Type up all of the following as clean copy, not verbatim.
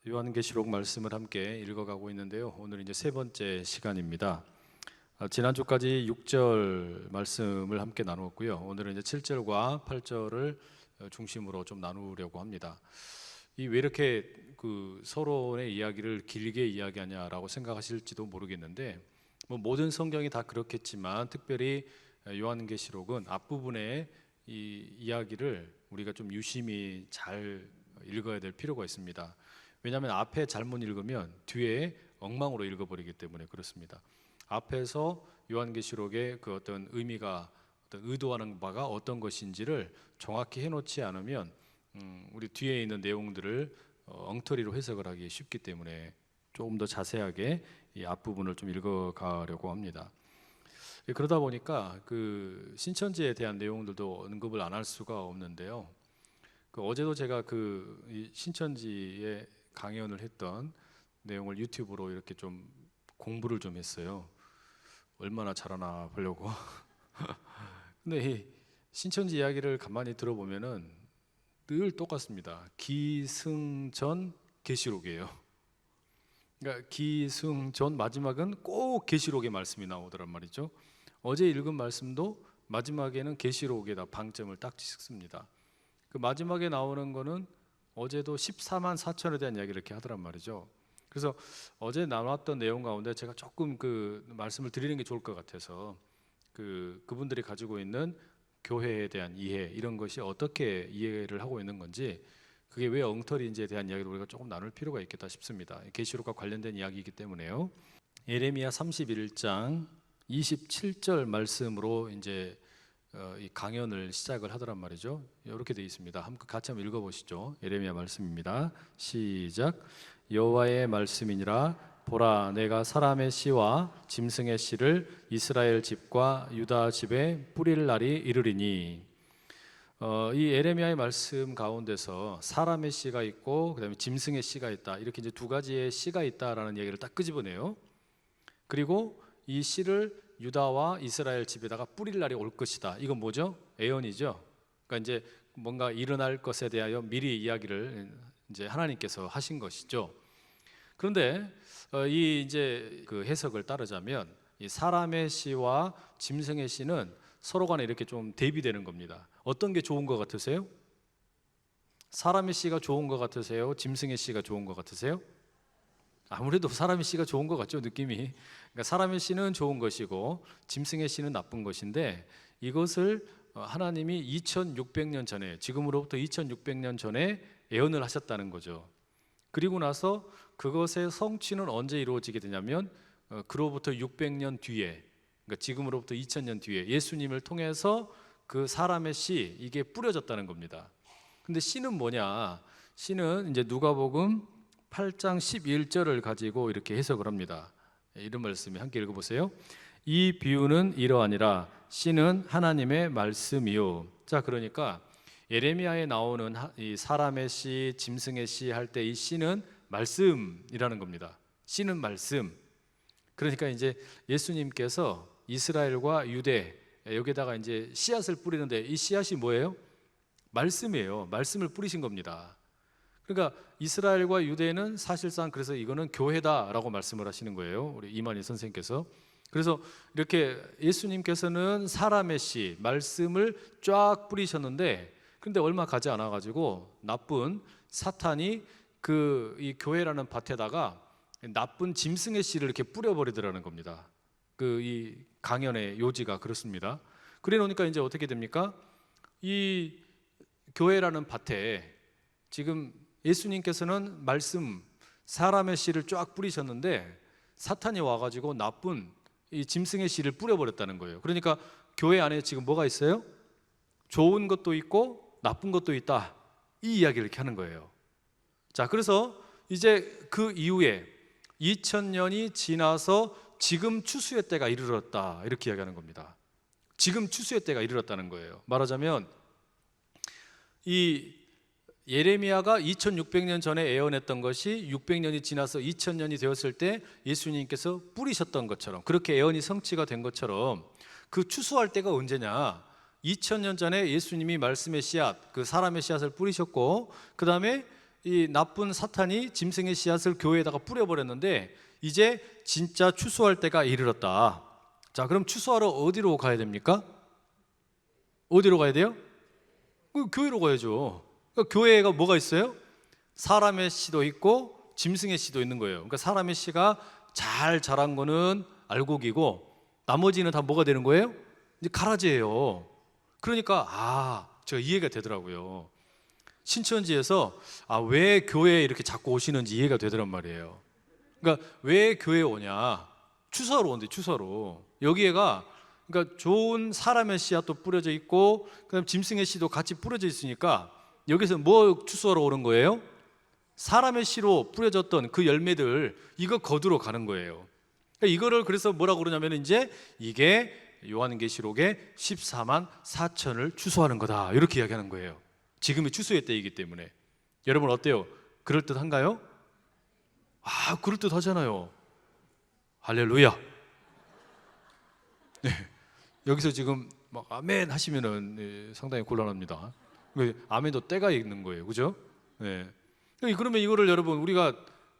요한계시록 말씀을 함께 읽어가고 있는데요. 오늘 이제 세 번째 시간입니다. 지난주까지 6절 말씀을 함께 나누었고요. 오늘은 이제 7절과 8절을 중심으로 좀 나누려고 합니다. 왜 이렇게 서론의 이야기를 길게 이야기하냐라고 생각하실지도 모르겠는데, 모든 성경이 다 그렇겠지만 특별히 요한계시록은 앞부분의 이 이야기를 우리가 좀 유심히 잘 읽어야 될 필요가 있습니다. 왜냐하면 앞에 잘못 읽으면 뒤에 엉망으로 읽어버리기 때문에 그렇습니다. 앞에서 요한계시록의 그 어떤 의미가, 어떤 의도하는 바가 어떤 것인지를 정확히 해놓지 않으면 우리 뒤에 있는 내용들을 엉터리로 해석을 하기 쉽기 때문에 조금 더 자세하게 이 앞부분을 좀 읽어가려고 합니다. 그러다 보니까 그 신천지에 대한 내용들도 언급을 안 할 수가 없는데요. 어제도 제가 이 신천지의 강연을 했던 내용을 유튜브로 이렇게 좀 공부를 좀 했어요. 얼마나 잘하나 보려고. 근데 이 신천지 이야기를 가만히 들어보면은 늘 똑같습니다. 기승전 계시록이에요. 그러니까 기승전 마지막은 꼭 계시록의 말씀이 나오더란 말이죠. 어제 읽은 말씀도 마지막에는 계시록에다 방점을 딱 찍습니다. 그 마지막에 나오는 거는 어제도 14만 4천에 대한 이야기를 이렇게 하더란 말이죠. 그래서 어제 나왔던 내용 가운데 제가 조금 그 말씀을 드리는 게 좋을 것 같아서 그분들이 가지고 있는 교회에 대한 이해, 이런 것이 어떻게 이해를 하고 있는 건지, 그게 왜 엉터리인지에 대한 이야기를 우리가 조금 나눌 필요가 있겠다 싶습니다. 계시록과 관련된 이야기이기 때문에요. 예레미야 31장 27절 말씀으로 이제 이 강연을 시작을 하더란 말이죠. 이렇게 되어 있습니다. 함께 같이 한번 읽어보시죠. 예레미야 말씀입니다. 시작. 여호와의 말씀이니라. 보라, 내가 사람의 씨와 짐승의 씨를 이스라엘 집과 유다 집에 뿌릴 날이 이르리니. 이 예레미야의 말씀 가운데서 사람의 씨가 있고 그다음에 짐승의 씨가 있다, 이렇게 이제 두 가지의 씨가 있다라는 얘기를 딱 끄집어내요. 그리고 이 씨를 유다와 이스라엘 집에다가 뿌릴 날이 올 것이다. 이건 뭐죠? 예언이죠. 그러니까 이제 뭔가 일어날 것에 대하여 미리 이야기를 이제 하나님께서 하신 것이죠. 그런데 이 이제 그 해석을 따르자면 이 사람의 씨와 짐승의 씨는 서로 간에 이렇게 좀 대비되는 겁니다. 어떤 게 좋은 것 같으세요? 사람의 씨가 좋은 것 같으세요? 짐승의 씨가 좋은 것 같으세요? 아무래도 사람의 씨가 좋은 것 같죠, 느낌이. 그러니까 사람의 씨는 좋은 것이고 짐승의 씨는 나쁜 것인데, 이것을 하나님이 2600년 전에, 지금으로부터 2600년 전에 예언을 하셨다는 거죠. 그리고 나서 그것의 성취는 언제 이루어지게 되냐면 그로부터 600년 뒤에, 그러니까 지금으로부터 2000년 뒤에 예수님을 통해서 그 사람의 씨, 이게 뿌려졌다는 겁니다. 근데 씨는 뭐냐? 씨는 이제 누가복음 8장 11절을 가지고 이렇게 해석을 합니다. 이런 말씀이 함께 읽어보세요. 이 비유는 이러하니라. 씨는 하나님의 말씀이요. 자, 그러니까 예레미야에 나오는 이 사람의 씨, 짐승의 씨 할 때 이 씨는 말씀이라는 겁니다. 씨는 말씀. 그러니까 이제 예수님께서 이스라엘과 유대, 여기다가 이제 씨앗을 뿌리는데, 이 씨앗이 뭐예요? 말씀이에요. 말씀을 뿌리신 겁니다. 그러니까 이스라엘과 유대는 사실상 그래서 이거는 교회다라고 말씀을 하시는 거예요, 우리 이만희 선생님께서. 그래서 이렇게 예수님께서는 사람의 씨, 말씀을 쫙 뿌리셨는데, 그런데 얼마 가지 않아 가지고 나쁜 사탄이 이 교회라는 밭에다가 나쁜 짐승의 씨를 이렇게 뿌려버리더라는 겁니다. 이 강연의 요지가 그렇습니다. 그래 놓으니까 이제 어떻게 됩니까? 이 교회라는 밭에 지금 예수님께서는 말씀, 사람의 씨를 쫙 뿌리셨는데 사탄이 와가지고 나쁜 이 짐승의 씨를 뿌려버렸다는 거예요. 그러니까 교회 안에 지금 뭐가 있어요? 좋은 것도 있고 나쁜 것도 있다, 이 이야기를 이렇게 하는 거예요. 자, 그래서 이제 그 이후에 2000년이 지나서 지금 추수의 때가 이르렀다, 이렇게 이야기하는 겁니다. 지금 추수의 때가 이르렀다는 거예요. 말하자면 이 예레미야가 2600년 전에 예언했던 것이 600년이 지나서 2000년이 되었을 때 예수님께서 뿌리셨던 것처럼, 그렇게 예언이 성취가 된 것처럼, 그 추수할 때가 언제냐? 2000년 전에 예수님이 말씀의 씨앗, 그 사람의 씨앗을 뿌리셨고, 그 다음에 이 나쁜 사탄이 짐승의 씨앗을 교회에다가 뿌려버렸는데 이제 진짜 추수할 때가 이르렀다. 자, 그럼 추수하러 어디로 가야 됩니까? 어디로 가야 돼요? 교회로 가야죠. 그러니까 교회가 뭐가 있어요? 사람의 씨도 있고 짐승의 씨도 있는 거예요. 그러니까 사람의 씨가 잘 자란 거는 알곡이고 나머지는 다 뭐가 되는 거예요? 이제 가라지예요. 그러니까 제가 이해가 되더라고요. 신천지에서 왜 교회에 이렇게 자꾸 오시는지 이해가 되더란 말이에요. 그러니까 왜 교회에 오냐? 추수하러 온대, 추수하러. 여기에가 그러니까 좋은 사람의 씨앗도 뿌려져 있고 그다음 짐승의 씨도 같이 뿌려져 있으니까 여기서 뭐 추수하러 오는 거예요? 사람의 씨로 뿌려졌던 그 열매들 이거 거두러 가는 거예요. 그러니까 이거를 그래서 뭐라고 그러냐면 이제 이게 요한계시록의 14만 4천을 추수하는 거다 이렇게 이야기하는 거예요. 지금이 추수의 때이기 때문에. 여러분 어때요? 그럴듯한가요? 그럴듯하잖아요. 할렐루야. 네. 여기서 지금 막 아멘 하시면은 상당히 곤란합니다. 아멘도 때가 있는 거예요, 그죠? 네. 그러면 이거를 여러분 우리가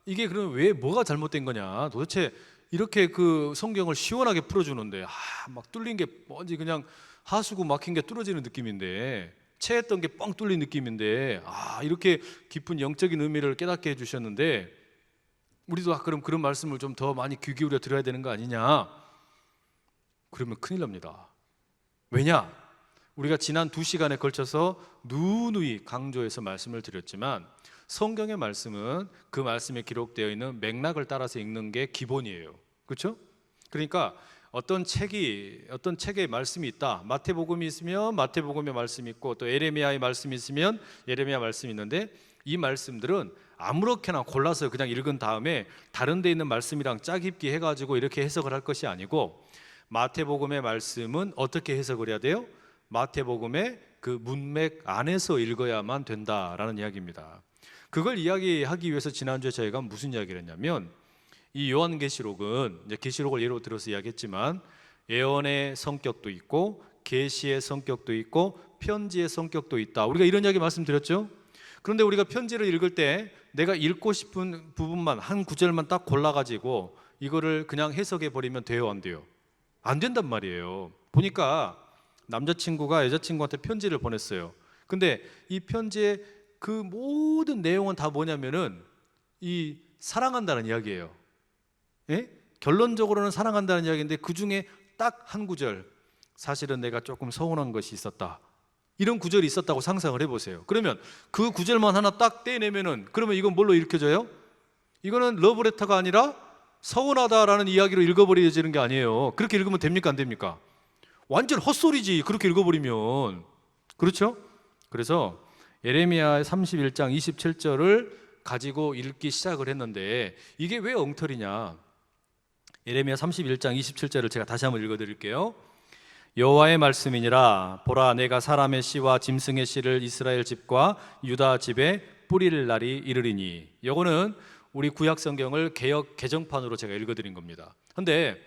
이게 그러면 왜 뭐가 잘못된 거냐? 도대체 이렇게 그 성경을 시원하게 풀어주는데 막 뚫린 게 뭔지 그냥 하수구 막힌 게 뚫어지는 느낌인데 체했던 게 뻥 뚫린 느낌인데 이렇게 깊은 영적인 의미를 깨닫게 해주셨는데 우리도 그럼 그런 말씀을 좀 더 많이 귀 기울여 들어야 되는 거 아니냐? 그러면 큰일 납니다. 왜냐? 우리가 지난 2시간에 걸쳐서 누누이 강조해서 말씀을 드렸지만 성경의 말씀은 그 말씀에 기록되어 있는 맥락을 따라서 읽는 게 기본이에요. 그렇죠? 그러니까 어떤 책에 말씀이 있다. 마태복음이 있으면 마태복음의 말씀이 있고 또 예레미야의 말씀이 있으면 예레미야 말씀이 있는데 이 말씀들은 아무렇게나 골라서 그냥 읽은 다음에 다른 데 있는 말씀이랑 짝입기 해가지고 이렇게 해석을 할 것이 아니고 마태복음의 말씀은 어떻게 해석을 해야 돼요? 마태복음의 그 문맥 안에서 읽어야만 된다라는 이야기입니다. 그걸 이야기하기 위해서 지난주에 저희가 무슨 이야기를 했냐면 이 요한계시록은 이제 계시록을 예로 들어서 이야기했지만 예언의 성격도 있고 계시의 성격도 있고 편지의 성격도 있다. 우리가 이런 이야기 말씀드렸죠. 그런데 우리가 편지를 읽을 때 내가 읽고 싶은 부분만 한 구절만 딱 골라가지고 이거를 그냥 해석해 버리면 돼요, 안 돼요? 안 된단 말이에요. 보니까 남자친구가 여자친구한테 편지를 보냈어요. 근데 이 편지의 그 모든 내용은 다 뭐냐면은 이 사랑한다는 이야기예요. 예? 결론적으로는 사랑한다는 이야기인데 그 중에 딱 한 구절, 사실은 내가 조금 서운한 것이 있었다. 이런 구절이 있었다고 상상을 해보세요. 그러면 그 구절만 하나 딱 떼내면은 그러면 이건 뭘로 읽혀져요? 이거는 러브레터가 아니라 서운하다라는 이야기로 읽어버려지는 게 아니에요. 그렇게 읽으면 됩니까, 안 됩니까? 완전 헛소리지, 그렇게 읽어버리면. 그렇죠? 그래서 예레미야 31장 27절을 가지고 읽기 시작을 했는데 이게 왜 엉터리냐? 예레미야 31장 27절을 제가 다시 한번 읽어드릴게요. 여호와의 말씀이니라. 보라, 내가 사람의 씨와 짐승의 씨를 이스라엘 집과 유다 집에 뿌릴 날이 이르리니. 이거는 우리 구약 성경을 개역 개정판으로 제가 읽어드린 겁니다. 근데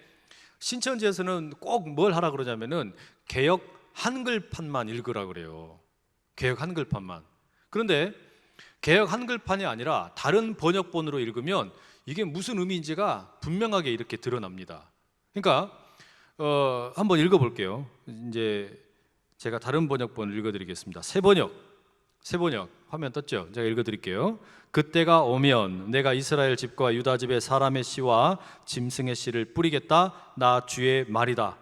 신천지에서는 꼭 뭘 하라 그러냐면은 개역 한글판만 읽으라 그래요. 개역 한글판만. 그런데 개역 한글판이 아니라 다른 번역본으로 읽으면 이게 무슨 의미인지가 분명하게 이렇게 드러납니다. 그러니까 한번 읽어볼게요. 이제 제가 다른 번역본을 읽어드리겠습니다. 새 번역 화면 떴죠? 제가 읽어드릴게요. 그때가 오면 내가 이스라엘 집과 유다 집에 사람의 씨와 짐승의 씨를 뿌리겠다. 나 주의 말이다.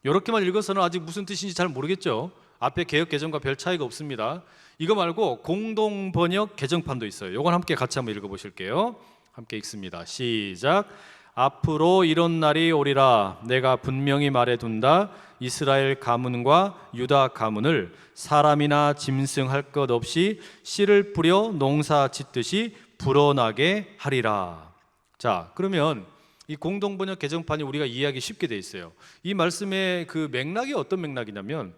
이렇게만 읽어서는 아직 무슨 뜻인지 잘 모르겠죠? 앞에 개역 개정과 별 차이가 없습니다. 이거 말고 공동 번역 개정판도 있어요. 이건 함께 같이 한번 읽어보실게요. 함께 읽습니다. 시작. 앞으로 이런 날이 오리라. 내가 분명히 말해둔다. 이스라엘 가문과 유다 가문을 사람이나 짐승 할 것 없이 씨를 뿌려 농사 짓듯이 불어나게 하리라. 자, 그러면 이 공동번역 개정판이 우리가 이해하기 쉽게 돼 있어요. 이 말씀의 그 맥락이 어떤 맥락이냐면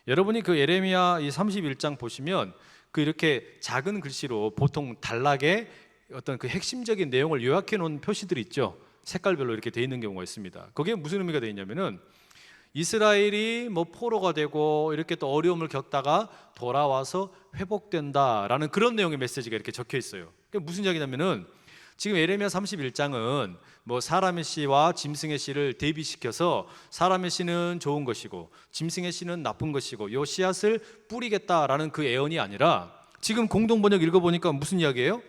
여러분이 그 예레미야 이 31장 보시면 그 이렇게 작은 글씨로 보통 단락에 어떤 그 핵심적인 내용을 요약해 놓은 표시들이 있죠. 색깔별로 이렇게 돼 있는 경우가 있습니다. 거기에 무슨 의미가 돼 있냐면은 이스라엘이 뭐 포로가 되고 이렇게 또 어려움을 겪다가 돌아와서 회복된다라는 그런 내용의 메시지가 이렇게 적혀 있어요. 그게 무슨 이야기냐면은 지금 에레미야 31장은 뭐 사람의 씨와 짐승의 씨를 대비시켜서 사람의 씨는 좋은 것이고 짐승의 씨는 나쁜 것이고 요 씨앗을 뿌리겠다라는 그 예언이 아니라, 지금 공동번역 읽어보니까 무슨 이야기예요?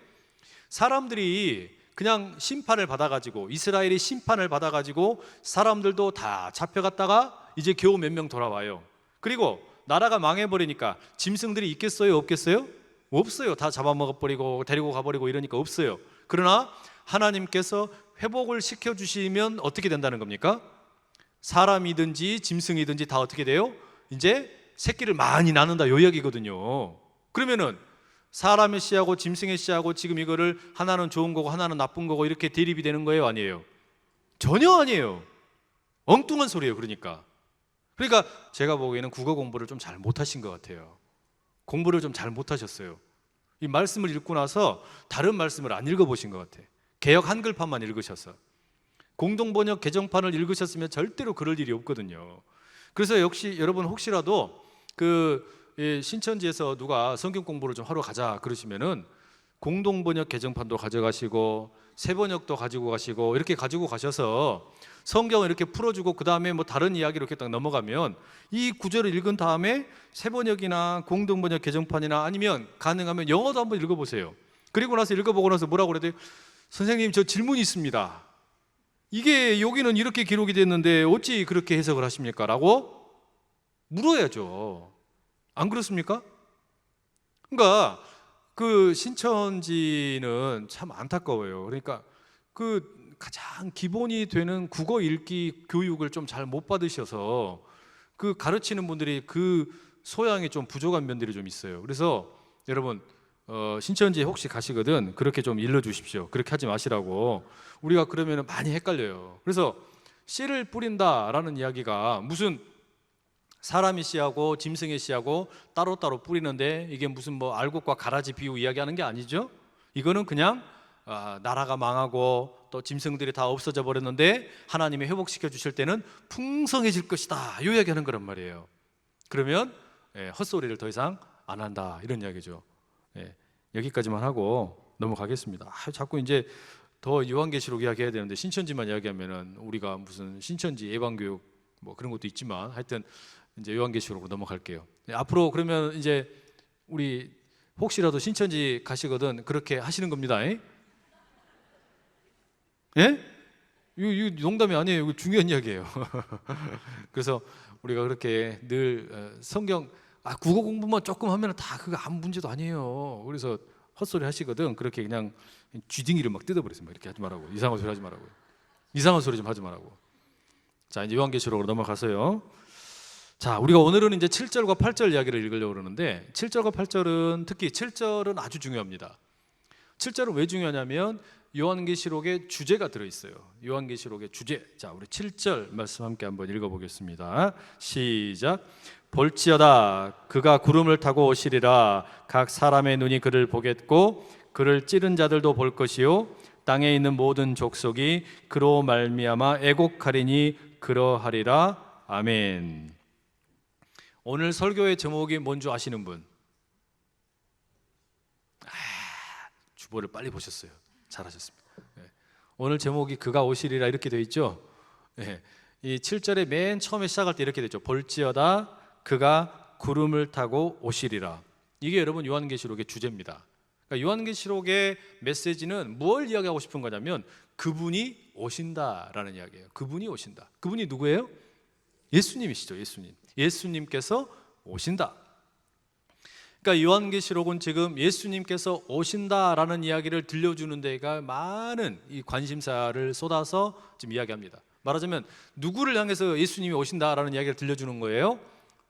사람들이 그냥 심판을 받아가지고, 이스라엘이 심판을 받아가지고 사람들도 다 잡혀갔다가 이제 겨우 몇 명 돌아와요. 그리고 나라가 망해버리니까 짐승들이 있겠어요? 없겠어요? 없어요. 다 잡아먹어버리고 데리고 가버리고 이러니까 없어요. 그러나 하나님께서 회복을 시켜주시면 어떻게 된다는 겁니까? 사람이든지 짐승이든지 다 어떻게 돼요? 이제 새끼를 많이 낳는다, 요 이야기거든요. 그러면은 사람의 씨하고 짐승의 씨하고 지금 이거를 하나는 좋은 거고 하나는 나쁜 거고 이렇게 대립이 되는 거예요? 아니에요? 전혀 아니에요. 엉뚱한 소리예요. 그러니까 제가 보기에는 국어 공부를 좀 잘 못하신 것 같아요. 공부를 좀 잘 못하셨어요. 이 말씀을 읽고 나서 다른 말씀을 안 읽어보신 것 같아요. 개역 한글판만 읽으셔서. 공동번역 개정판을 읽으셨으면 절대로 그럴 일이 없거든요. 그래서 역시 여러분 혹시라도 신천지에서 누가 성경 공부를 좀 하러 가자 그러시면은 공동번역 개정판도 가져가시고 새번역도 가지고 가시고 이렇게 가지고 가셔서 성경을 이렇게 풀어주고 그 다음에 뭐 다른 이야기로 이렇게 딱 넘어가면 이 구절을 읽은 다음에 새번역이나 공동번역 개정판이나 아니면 가능하면 영어도 한번 읽어보세요. 그리고 나서 읽어보고 나서 뭐라고 그래야 돼요? 선생님, 저 질문이 있습니다. 이게 여기는 이렇게 기록이 됐는데 어찌 그렇게 해석을 하십니까? 라고 물어야죠. 안 그렇습니까? 그러니까 그 신천지는 참 안타까워요. 그러니까 그 가장 기본이 되는 국어 읽기 교육을 좀 잘 못 받으셔서 그 가르치는 분들이 그 소양이 좀 부족한 면들이 좀 있어요. 그래서 여러분 신천지에 혹시 가시거든 그렇게 좀 일러주십시오. 그렇게 하지 마시라고. 우리가 그러면 많이 헷갈려요. 그래서 씨를 뿌린다라는 이야기가 무슨 사람의 씨하고 짐승의 씨하고 따로따로 뿌리는데 이게 무슨 뭐 알곡과 가라지 비유 이야기하는 게 아니죠. 이거는 그냥 나라가 망하고 또 짐승들이 다 없어져 버렸는데 하나님이 회복시켜 주실 때는 풍성해질 것이다, 이 이야기하는 거란 말이에요. 그러면 헛소리를 더 이상 안 한다, 이런 이야기죠. 여기까지만 하고 넘어가겠습니다. 자꾸 이제 더 요한계시록 이야기해야 되는데 신천지만 이야기하면은 우리가 무슨 신천지 예방교육 뭐 그런 것도 있지만 하여튼 이제 요한계시록으로 넘어갈게요. 앞으로 그러면 이제 우리 혹시라도 신천지 가시거든 그렇게 하시는 겁니다. 예? 이거 농담이 아니에요. 이거 중요한 이야기예요. 그래서 우리가 그렇게 늘 성경 국어 공부만 조금 하면 다 그거 아무 문제도 아니에요. 그래서 헛소리 하시거든 그렇게 그냥 쥐딩이를 막 뜯어버리세요. 이렇게 하지 말라고. 이상한 소리 하지 말라고요. 이상한 소리 좀 하지 말라고. 자, 이제 요한계시록으로 넘어가서요. 자, 우리가 오늘은 이제 7절과 8절 이야기를 읽으려고 그러는데 7절과 8절은 특히 7절은 아주 중요합니다. 7절은 왜 중요하냐면 요한계시록의 주제가 들어있어요. 요한계시록의 주제. 자, 우리 7절 말씀 함께 한번 읽어보겠습니다. 시작. 볼지어다 그가 구름을 타고 오시리라. 각 사람의 눈이 그를 보겠고 그를 찌른 자들도 볼 것이요 땅에 있는 모든 족속이 그로 말미암아 애곡하리니 그러하리라. 아멘. 오늘 설교의 제목이 뭔지 아시는 분? 주보를 빨리 보셨어요. 잘하셨습니다. 오늘 제목이 그가 오시리라 이렇게 되어 있죠. 이 7절의 맨 처음에 시작할 때 이렇게 되죠. 볼지어다 그가 구름을 타고 오시리라. 이게 여러분 요한계시록의 주제입니다. 그러니까 요한계시록의 메시지는 뭘 이야기하고 싶은 거냐면 그분이 오신다라는 이야기예요. 그분이 오신다. 그분이 누구예요? 예수님이시죠. 예수님께서 오신다. 그러니까 요한계시록은 지금 예수님께서 오신다라는 이야기를 들려주는 데가 많은 이 관심사를 쏟아서 지금 이야기합니다. 말하자면 누구를 향해서 예수님이 오신다라는 이야기를 들려주는 거예요?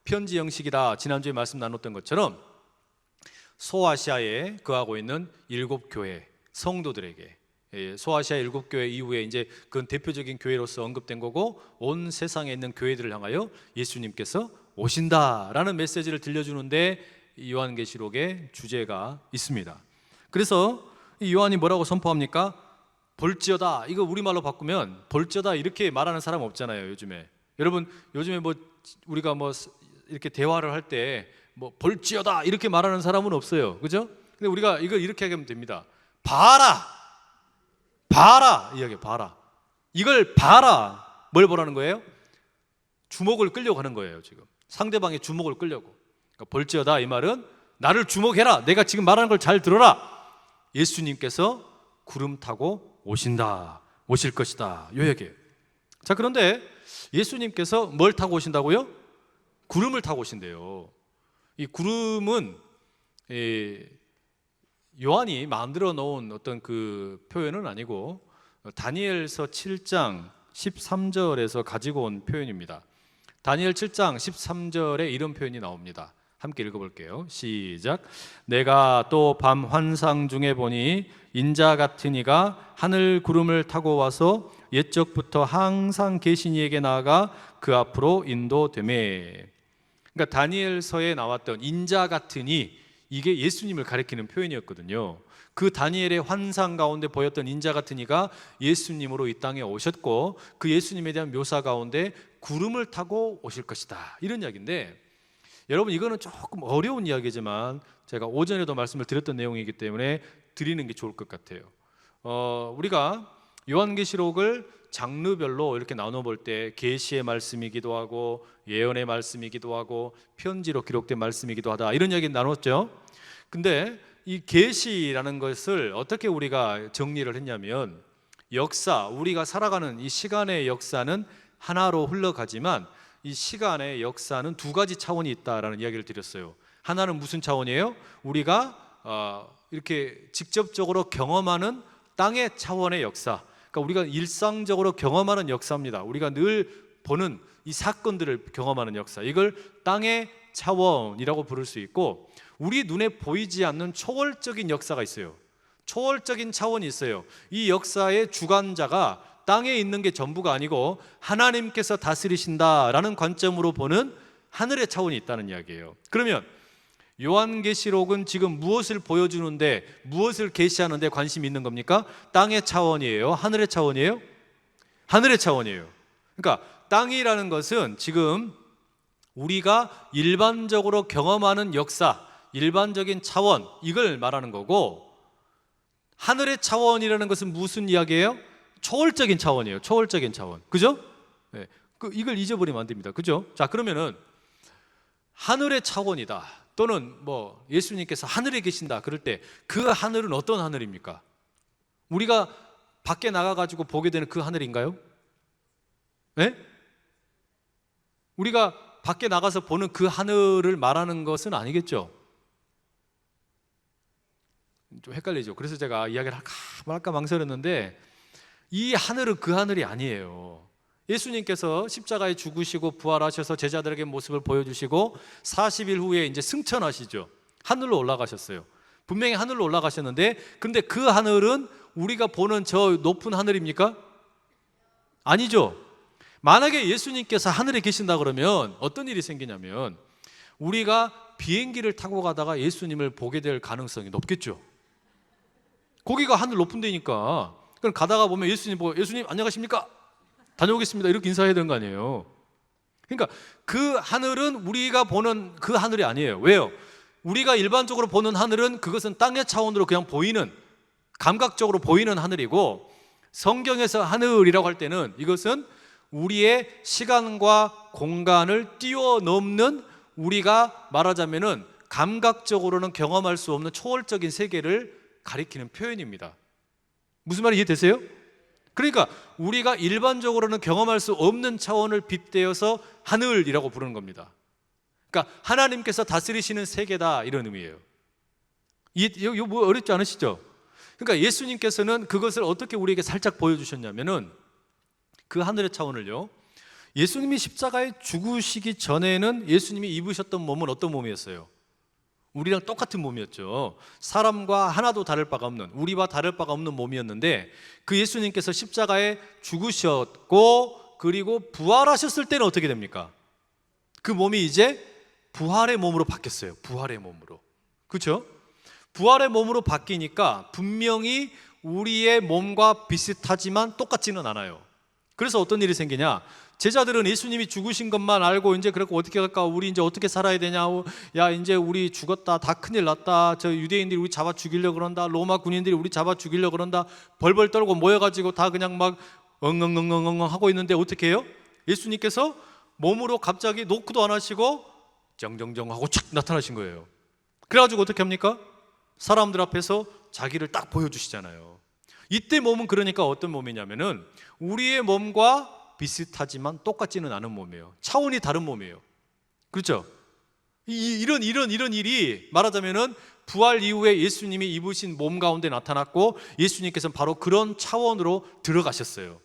편지 형식이다. 지난주에 말씀 나눴던 것처럼 소아시아에 거하고 있는 7교회 성도들에게, 소아시아 7교회 이후에 이제 그건 대표적인 교회로서 언급된 거고 온 세상에 있는 교회들을 향하여 예수님께서 오신다라는 메시지를 들려주는데 요한계시록의 주제가 있습니다. 그래서 이 요한이 뭐라고 선포합니까? 볼지어다. 이거 우리말로 바꾸면 볼지어다 이렇게 말하는 사람 없잖아요. 요즘에 여러분 요즘에 뭐 우리가 뭐 이렇게 대화를 할 때 뭐 볼지어다 이렇게 말하는 사람은 없어요, 그죠? 근데 우리가 이걸 이렇게 하면 됩니다. 봐라, 봐라 이야기, 봐라. 이걸 봐라. 뭘 보라는 거예요? 주목을 끌려고 하는 거예요. 지금 상대방의 주목을 끌려고. 그러니까 볼지어다 이 말은 나를 주목해라. 내가 지금 말하는 걸 잘 들어라. 예수님께서 구름 타고 오실 것이다. 요 얘기예요. 자, 그런데 예수님께서 뭘 타고 오신다고요? 구름을 타고 오신대요. 이 구름은 요한이 만들어 놓은 어떤 그 표현은 아니고 다니엘서 7장 13절에서 가지고 온 표현입니다. 다니엘 7장 13절에 이런 표현이 나옵니다. 함께 읽어볼게요. 시작. 내가 또 밤 환상 중에 보니 인자 같은 이가 하늘 구름을 타고 와서 옛적부터 항상 계신 이에게 나아가 그 앞으로 인도되매. 그러니까 다니엘서에 나왔던 인자 같은 이, 이게 예수님을 가리키는 표현이었거든요. 그 다니엘의 환상 가운데 보였던 인자 같은 이가 예수님으로 이 땅에 오셨고 그 예수님에 대한 묘사 가운데 구름을 타고 오실 것이다, 이런 이야기인데, 여러분 이거는 조금 어려운 이야기지만 제가 오전에도 말씀을 드렸던 내용이기 때문에 드리는 게 좋을 것 같아요. 우리가 요한계시록을 장르별로 이렇게 나눠볼 때 계시의 말씀이기도 하고 예언의 말씀이기도 하고 편지로 기록된 말씀이기도 하다, 이런 이야기 나눴죠. 근데 이 계시라는 것을 어떻게 우리가 정리를 했냐면, 역사, 우리가 살아가는 이 시간의 역사는 하나로 흘러가지만 이 시간의 역사는 두 가지 차원이 있다라는 이야기를 드렸어요. 하나는 무슨 차원이에요? 우리가 이렇게 직접적으로 경험하는 땅의 차원의 역사, 그러니까 우리가 일상적으로 경험하는 역사입니다. 우리가 늘 보는 이 사건들을 경험하는 역사, 이걸 땅의 차원이라고 부를 수 있고, 우리 눈에 보이지 않는 초월적인 역사가 있어요. 초월적인 차원이 있어요. 이 역사의 주관자가 땅에 있는 게 전부가 아니고 하나님께서 다스리신다라는 관점으로 보는 하늘의 차원이 있다는 이야기예요. 그러면 요한계시록은 지금 무엇을 보여주는데, 무엇을 계시하는데 관심이 있는 겁니까? 땅의 차원이에요? 하늘의 차원이에요? 하늘의 차원이에요. 그러니까 땅이라는 것은 지금 우리가 일반적으로 경험하는 역사, 일반적인 차원, 이걸 말하는 거고, 하늘의 차원이라는 것은 무슨 이야기예요? 초월적인 차원이에요. 초월적인 차원. 그죠? 네. 이걸 잊어버리면 안 됩니다. 그죠? 자, 그러면은 하늘의 차원이다, 또는 뭐 예수님께서 하늘에 계신다 그럴 때 그 하늘은 어떤 하늘입니까? 우리가 밖에 나가가지고 보게 되는 그 하늘인가요? 네? 우리가 밖에 나가서 보는 그 하늘을 말하는 것은 아니겠죠? 좀 헷갈리죠? 그래서 제가 이야기를 할까 말까 망설였는데, 이 하늘은 그 하늘이 아니에요. 예수님께서 십자가에 죽으시고 부활하셔서 제자들에게 모습을 보여주시고 40일 후에 이제 승천하시죠. 하늘로 올라가셨어요. 분명히 하늘로 올라가셨는데, 근데 그 하늘은 우리가 보는 저 높은 하늘입니까? 아니죠. 만약에 예수님께서 하늘에 계신다 그러면 어떤 일이 생기냐면, 우리가 비행기를 타고 가다가 예수님을 보게 될 가능성이 높겠죠. 거기가 하늘 높은 데니까. 그럼 가다가 보면 예수님 보고, 예수님 안녕하십니까? 다녀오겠습니다, 이렇게 인사해야 되는 거 아니에요. 그러니까 그 하늘은 우리가 보는 그 하늘이 아니에요. 왜요? 우리가 일반적으로 보는 하늘은 그것은 땅의 차원으로 그냥 보이는, 감각적으로 보이는 하늘이고, 성경에서 하늘이라고 할 때는 이것은 우리의 시간과 공간을 뛰어넘는, 우리가 말하자면은 감각적으로는 경험할 수 없는 초월적인 세계를 가리키는 표현입니다. 무슨 말이 이해되세요? 그러니까 우리가 일반적으로는 경험할 수 없는 차원을 빗대어서 하늘이라고 부르는 겁니다. 그러니까 하나님께서 다스리시는 세계다, 이런 의미예요. 이거 뭐 어렵지 않으시죠? 그러니까 예수님께서는 그것을 어떻게 우리에게 살짝 보여주셨냐면은, 그 하늘의 차원을요, 예수님이 십자가에 죽으시기 전에는 예수님이 입으셨던 몸은 어떤 몸이었어요? 우리랑 똑같은 몸이었죠. 사람과 하나도 다를 바가 없는, 우리와 다를 바가 없는 몸이었는데, 그 예수님께서 십자가에 죽으셨고 그리고 부활하셨을 때는 어떻게 됩니까? 그 몸이 이제 부활의 몸으로 바뀌었어요. 부활의 몸으로. 그렇죠? 부활의 몸으로 바뀌니까 분명히 우리의 몸과 비슷하지만 똑같지는 않아요. 그래서 어떤 일이 생기냐? 제자들은 예수님이 죽으신 것만 알고 이제 그렇고 어떻게 할까? 우리 이제 어떻게 살아야 되냐? 야, 이제 우리 죽었다. 다 큰일 났다. 저 유대인들이 우리 잡아 죽이려고 그런다. 로마 군인들이 우리 잡아 죽이려고 그런다. 벌벌 떨고 모여가지고 다 그냥 막 엉엉엉엉엉 하고 있는데 어떻게 해요? 예수님께서 몸으로 갑자기 노크도 안 하시고 정정정 하고 착 나타나신 거예요. 그래가지고 어떻게 합니까? 사람들 앞에서 자기를 딱 보여주시잖아요. 이때 몸은 그러니까 어떤 몸이냐면은 우리의 몸과 비슷하지만 똑같지는 않은 몸이에요. 차원이 다른 몸이에요. 그렇죠? 이런 일이 말하자면은 부활 이후에 예수님이 입으신 몸 가운데 나타났고 예수님께서는 바로 그런 차원으로 들어가셨어요.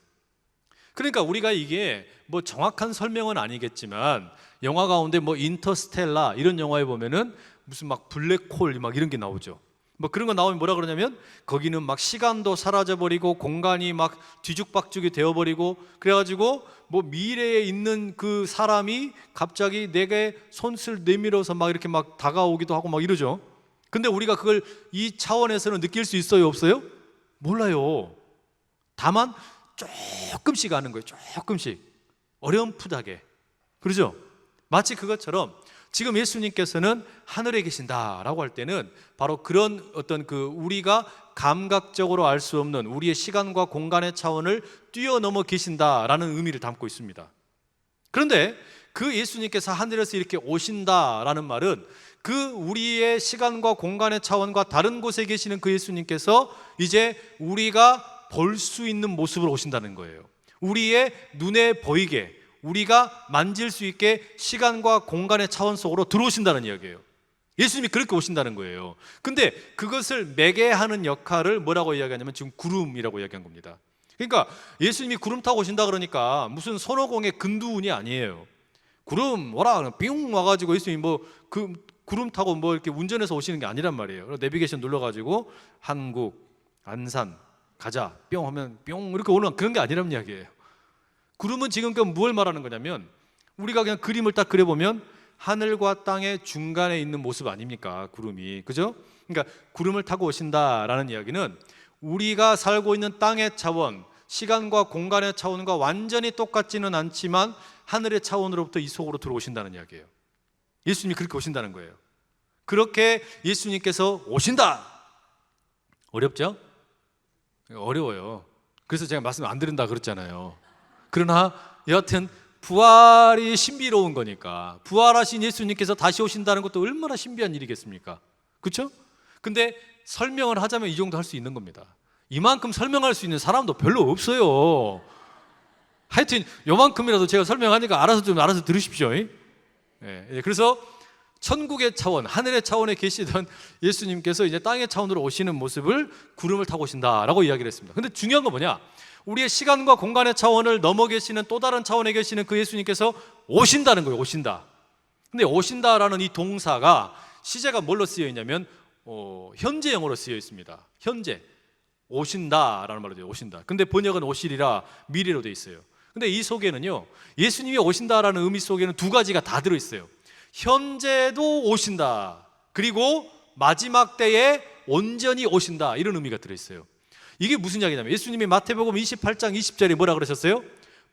그러니까 우리가 이게 뭐 정확한 설명은 아니겠지만 영화 가운데 뭐 인터스텔라 이런 영화에 보면은 무슨 막 블랙홀 막 이런 게 나오죠. 뭐 그런 거 나오면 뭐라 그러냐면 거기는 막 시간도 사라져버리고 공간이 막 뒤죽박죽이 되어버리고 그래가지고 뭐 미래에 있는 그 사람이 갑자기 내게 손을 내밀어서 막 이렇게 막 다가오기도 하고 막 이러죠. 근데 우리가 그걸 이 차원에서는 느낄 수 있어요, 없어요? 몰라요. 다만 조금씩 아는 거예요. 조금씩 어렴풋하게. 그러죠? 마치 그것처럼 지금 예수님께서는 하늘에 계신다라고 할 때는 바로 그런 어떤 그 우리가 감각적으로 알 수 없는 우리의 시간과 공간의 차원을 뛰어넘어 계신다라는 의미를 담고 있습니다. 그런데 그 예수님께서 하늘에서 이렇게 오신다라는 말은 그 우리의 시간과 공간의 차원과 다른 곳에 계시는 그 예수님께서 이제 우리가 볼 수 있는 모습으로 오신다는 거예요. 우리의 눈에 보이게 우리가 만질 수 있게 시간과 공간의 차원 속으로 들어오신다는 이야기예요. 예수님이 그렇게 오신다는 거예요. 근데 그것을 매개하는 역할을 뭐라고 이야기하냐면 지금 구름이라고 이야기한 겁니다. 그러니까 예수님이 구름 타고 오신다 그러니까 무슨 손오공의 근두운이 아니에요. 구름 와라 삥 와가지고 예수님이 뭐 그 구름 타고 뭐 이렇게 운전해서 오시는 게 아니란 말이에요. 내비게이션 눌러가지고 한국 안산 가자 뿅 하면 뿅 이렇게 오는 그런 게 아니란 이야기예요. 구름은 지금 뭘 말하는 거냐면 우리가 그냥 그림을 딱 그려보면 하늘과 땅의 중간에 있는 모습 아닙니까? 구름이. 그죠? 그러니까 구름을 타고 오신다라는 이야기는 우리가 살고 있는 땅의 차원, 시간과 공간의 차원과 완전히 똑같지는 않지만 하늘의 차원으로부터 이 속으로 들어오신다는 이야기예요. 예수님이 그렇게 오신다는 거예요. 그렇게 예수님께서 오신다. 어렵죠? 어려워요. 그래서 제가 말씀 안 드린다 그랬잖아요. 그러나 여하튼 부활이 신비로운 거니까 부활하신 예수님께서 다시 오신다는 것도 얼마나 신비한 일이겠습니까? 그렇죠? 근데 설명을 하자면 이 정도 할 수 있는 겁니다. 이만큼 설명할 수 있는 사람도 별로 없어요. 하여튼 요만큼이라도 제가 설명하니까 알아서 들으십시오. 그래서 천국의 차원, 하늘의 차원에 계시던 예수님께서 이제 땅의 차원으로 오시는 모습을 구름을 타고 오신다라고 이야기를 했습니다. 근데 중요한 건 뭐냐? 우리의 시간과 공간의 차원을 넘어 계시는 또 다른 차원에 계시는 그 예수님께서 오신다는 거예요. 오신다. 근데 오신다라는 이 동사가 시제가 뭘로 쓰여 있냐면 현재형으로 쓰여 있습니다. 현재. 오신다라는 말로 돼요. 오신다. 근데 번역은 오시리라 미래로 돼 있어요. 근데 이 속에는요, 예수님이 오신다라는 의미 속에는 두 가지가 다 들어 있어요. 현재도 오신다. 그리고 마지막 때에 온전히 오신다. 이런 의미가 들어 있어요. 이게 무슨 이야기냐면 예수님이 마태복음 28장 20절에 뭐라 그러셨어요?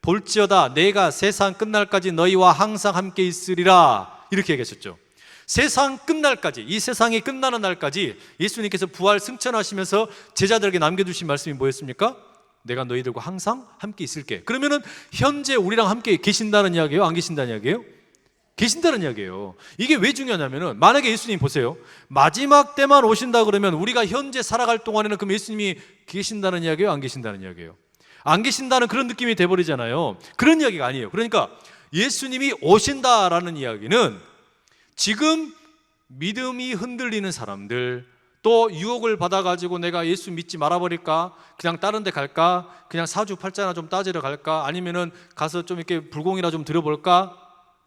볼지어다 내가 세상 끝날까지 너희와 항상 함께 있으리라. 이렇게 얘기하셨죠. 세상 끝날까지, 이 세상이 끝나는 날까지 예수님께서 부활 승천하시면서 제자들에게 남겨주신 말씀이 뭐였습니까? 내가 너희들과 항상 함께 있을게. 그러면은 현재 우리랑 함께 계신다는 이야기예요? 안 계신다는 이야기예요? 계신다는 이야기예요. 이게 왜 중요하냐면은 만약에 예수님 보세요. 마지막 때만 오신다 그러면 우리가 현재 살아갈 동안에는 그럼 예수님이 계신다는 이야기예요? 안 계신다는 이야기예요? 안 계신다는 그런 느낌이 돼버리잖아요. 그런 이야기가 아니에요. 그러니까 예수님이 오신다라는 이야기는 지금 믿음이 흔들리는 사람들, 또 유혹을 받아가지고 내가 예수 믿지 말아버릴까? 그냥 다른 데 갈까? 그냥 사주팔자나 좀 따지러 갈까? 아니면은 가서 좀 이렇게 불공이나 좀 들어볼까?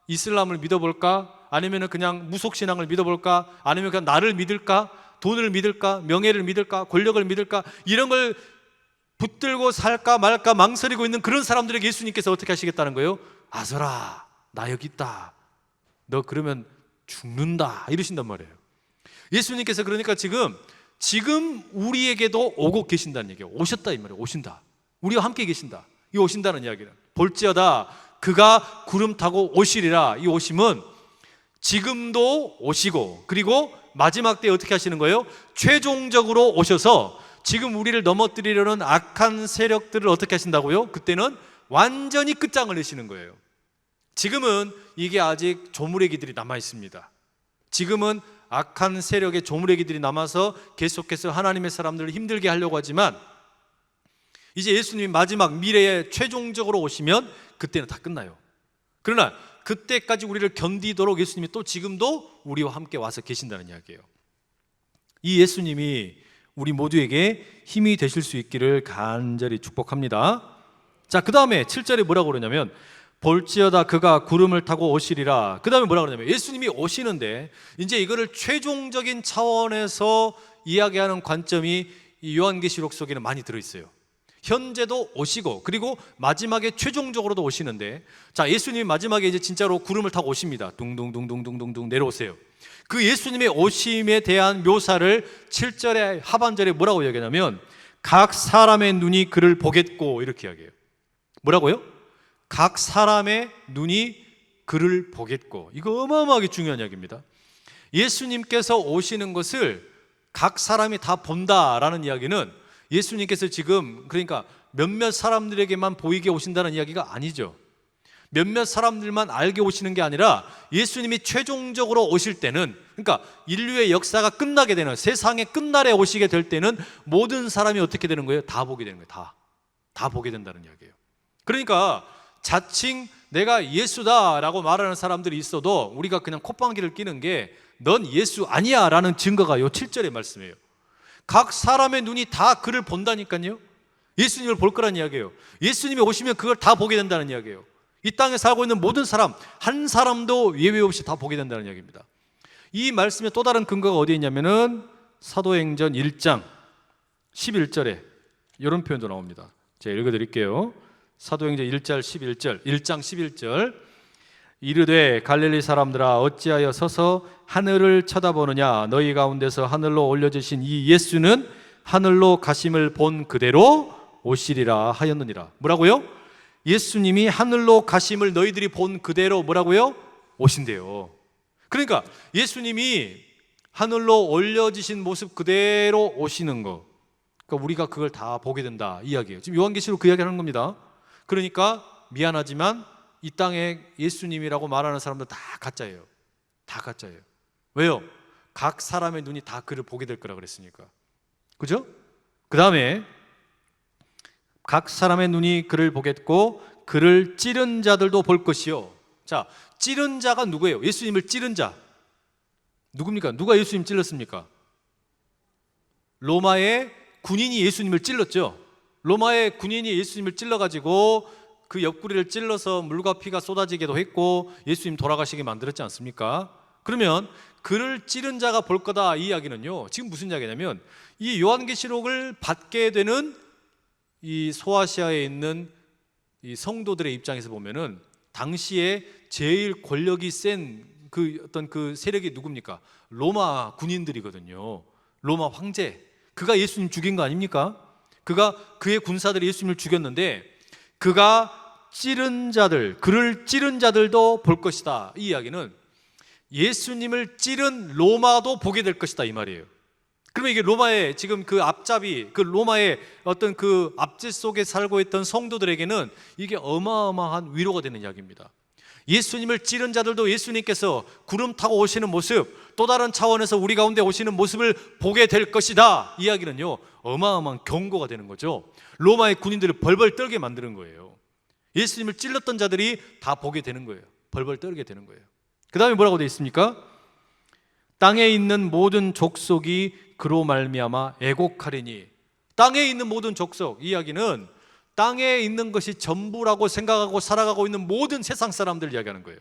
이슬람을 믿어볼까? 아니면은 그냥 무속신앙을 믿어볼까? 아니면 그냥 나를 믿을까? 돈을 믿을까? 명예를 믿을까? 권력을 믿을까? 이런 걸 붙들고 살까 말까 망설이고 있는 그런 사람들에게 예수님께서 어떻게 하시겠다는 거예요? 아서라, 나 여기 있다. 너 그러면 죽는다. 이러신단 말이에요. 예수님께서 그러니까 지금 우리에게도 오고 계신다는 얘기예요. 오셨다 이 말이에요. 오신다. 우리와 함께 계신다. 이 오신다는 이야기는 볼지어다 그가 구름 타고 오시리라. 이 오심은 지금도 오시고 그리고 마지막 때 어떻게 하시는 거예요? 최종적으로 오셔서 지금 우리를 넘어뜨리려는 악한 세력들을 어떻게 하신다고요? 그때는 완전히 끝장을 내시는 거예요. 지금은 이게 아직 조무래기들이 남아 있습니다. 지금은 악한 세력의 조무래기들이 남아서 계속해서 하나님의 사람들을 힘들게 하려고 하지만 이제 예수님이 마지막 미래에 최종적으로 오시면 그때는 다 끝나요. 그러나 그때까지 우리를 견디도록 예수님이 또 지금도 우리와 함께 와서 계신다는 이야기예요. 이 예수님이 우리 모두에게 힘이 되실 수 있기를 간절히 축복합니다. 자, 그 다음에 7절에 뭐라고 그러냐면 볼지어다 그가 구름을 타고 오시리라. 그 다음에 뭐라고 그러냐면 예수님이 오시는데 이제 이거를 최종적인 차원에서 이야기하는 관점이 이 요한계시록 속에는 많이 들어있어요. 현재도 오시고 그리고 마지막에 최종적으로도 오시는데, 자, 예수님이 마지막에 이제 진짜로 구름을 타고 오십니다. 둥둥둥둥둥둥 내려오세요. 그 예수님의 오심에 대한 묘사를 7절의 하반절에 뭐라고 이야기하냐면 각 사람의 눈이 그를 보겠고 이렇게 이야기해요. 뭐라고요? 각 사람의 눈이 그를 보겠고. 이거 어마어마하게 중요한 이야기입니다. 예수님께서 오시는 것을 각 사람이 다 본다라는 이야기는 예수님께서 지금 그러니까 몇몇 사람들에게만 보이게 오신다는 이야기가 아니죠. 몇몇 사람들만 알게 오시는 게 아니라 예수님이 최종적으로 오실 때는, 그러니까 인류의 역사가 끝나게 되는, 세상의 끝날에 오시게 될 때는 모든 사람이 어떻게 되는 거예요? 다 보게 되는 거예요. 다 보게 된다는 이야기예요. 그러니까 자칭 내가 예수다라고 말하는 사람들이 있어도 우리가 그냥 콧방귀를 끼는 게 넌 예수 아니야 라는 증거가 요 7절의 말씀이에요. 각 사람의 눈이 다 그를 본다니까요. 예수님을 볼 거란 이야기예요. 예수님이 오시면 그걸 다 보게 된다는 이야기예요. 이 땅에 살고 있는 모든 사람, 한 사람도 예외 없이 다 보게 된다는 이야기입니다. 이 말씀의 또 다른 근거가 어디에 있냐면은 사도행전 1장 11절에 이런 표현도 나옵니다. 제가 읽어드릴게요. 사도행전 1장 11절 이르되 갈릴리 사람들아 어찌하여 서서 하늘을 쳐다보느냐. 너희 가운데서 하늘로 올려주신 이 예수는 하늘로 가심을 본 그대로 오시리라 하였느니라. 뭐라고요? 예수님이 하늘로 가심을 너희들이 본 그대로 뭐라고요? 오신대요. 그러니까 예수님이 하늘로 올려지신 모습 그대로 오시는 거, 그러니까 우리가 그걸 다 보게 된다 이 이야기예요. 지금 요한계시록 그 이야기 하는 겁니다. 그러니까 미안하지만 이 땅에 예수님이라고 말하는 사람들 다 가짜예요. 다 가짜예요. 왜요? 각 사람의 눈이 다 그를 보게 될 거라 그랬으니까. 그죠? 그 다음에 각 사람의 눈이 그를 보겠고 그를 찌른 자들도 볼 것이요. 자, 찌른 자가 누구예요? 예수님을 찌른 자 누굽니까? 누가 예수님 찔렀습니까? 로마의 군인이 예수님을 찔렀죠. 로마의 군인이 예수님을 찔러가지고 그 옆구리를 찔러서 물과 피가 쏟아지게도 했고 예수님 돌아가시게 만들었지 않습니까? 그러면 그를 찌른 자가 볼 거다 이 이야기는요, 지금 무슨 이야기냐면 이 요한계시록을 받게 되는 이 소아시아에 있는 이 성도들의 입장에서 보면은 당시에 제일 권력이 센 그 어떤 그 세력이 누굽니까? 로마 군인들이거든요. 로마 황제. 그가 예수님 죽인 거 아닙니까? 그의 군사들이 예수님을 죽였는데 그가 찌른 자들, 그를 찌른 자들도 볼 것이다. 이 이야기는 예수님을 찌른 로마도 보게 될 것이다 이 말이에요. 그러면 이게 로마의 지금 그 앞잡이, 그 로마의 어떤 그 앞제 속에 살고 있던 성도들에게는 이게 어마어마한 위로가 되는 이야기입니다. 예수님을 찌른 자들도 예수님께서 구름 타고 오시는 모습, 또 다른 차원에서 우리 가운데 오시는 모습을 보게 될 것이다. 이 이야기는요, 어마어마한 경고가 되는 거죠. 로마의 군인들을 벌벌 떨게 만드는 거예요. 예수님을 찔렀던 자들이 다 보게 되는 거예요. 벌벌 떨게 되는 거예요. 그 다음에 뭐라고 되어 있습니까? 땅에 있는 모든 족속이 그로 말미암아 애곡하리니. 땅에 있는 모든 족속, 이 이야기는 땅에 있는 것이 전부라고 생각하고 살아가고 있는 모든 세상 사람들 이야기하는 거예요.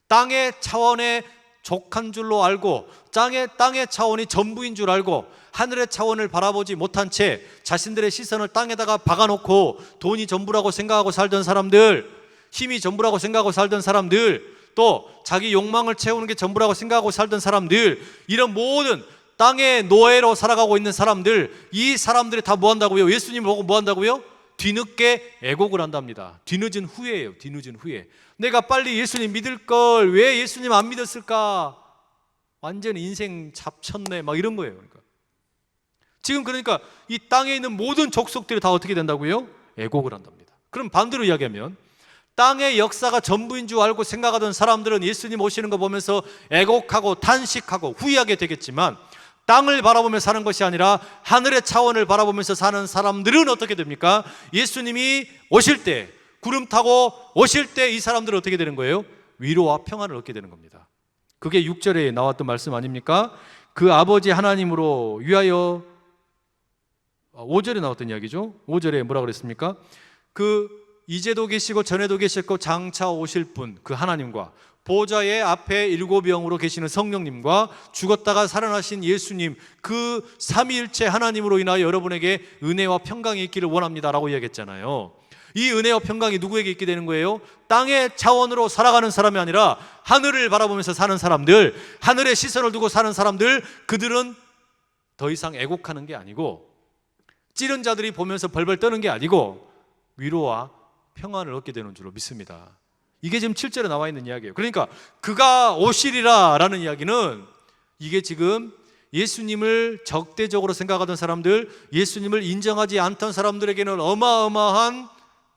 땅의 차원에 족한 줄로 알고 땅의 차원이 전부인 줄 알고 하늘의 차원을 바라보지 못한 채 자신들의 시선을 땅에다가 박아놓고 돈이 전부라고 생각하고 살던 사람들, 힘이 전부라고 생각하고 살던 사람들, 또 자기 욕망을 채우는 게 전부라고 생각하고 살던 사람들, 이런 모든 땅의 노예로 살아가고 있는 사람들, 이 사람들이 다 뭐 한다고요? 예수님을 보고 뭐 한다고요? 뒤늦게 애곡을 한답니다. 뒤늦은 후회예요. 뒤늦은 후회. 내가 빨리 예수님 믿을 걸 왜 예수님 안 믿었을까? 완전 인생 잡쳤네 막 이런 거예요. 그러니까 지금 그러니까 이 땅에 있는 모든 족속들이 다 어떻게 된다고요? 애곡을 한답니다. 그럼 반대로 이야기하면 땅의 역사가 전부인 줄 알고 생각하던 사람들은 예수님 오시는 거 보면서 애곡하고 탄식하고 후회하게 되겠지만, 땅을 바라보며 사는 것이 아니라 하늘의 차원을 바라보면서 사는 사람들은 어떻게 됩니까? 예수님이 오실 때, 구름 타고 오실 때 이 사람들은 어떻게 되는 거예요? 위로와 평안을 얻게 되는 겁니다. 그게 6절에 나왔던 말씀 아닙니까? 그 아버지 하나님으로 위하여, 5절에 나왔던 이야기죠. 5절에 뭐라 그랬습니까? 그 이제도 계시고 전에도 계셨고 장차 오실 분, 그 하나님과 보좌의 앞에 일곱 영으로 계시는 성령님과 죽었다가 살아나신 예수님, 그 삼위일체 하나님으로 인하여 여러분에게 은혜와 평강이 있기를 원합니다 라고 이야기했잖아요. 이 은혜와 평강이 누구에게 있게 되는 거예요? 땅의 차원으로 살아가는 사람이 아니라 하늘을 바라보면서 사는 사람들, 하늘에 시선을 두고 사는 사람들, 그들은 더 이상 애곡하는 게 아니고, 찌른 자들이 보면서 벌벌 떠는 게 아니고 위로와 평안을 얻게 되는 줄로 믿습니다. 이게 지금 7절에 나와 있는 이야기예요. 그러니까 그가 오시리라 라는 이야기는, 이게 지금 예수님을 적대적으로 생각하던 사람들, 예수님을 인정하지 않던 사람들에게는 어마어마한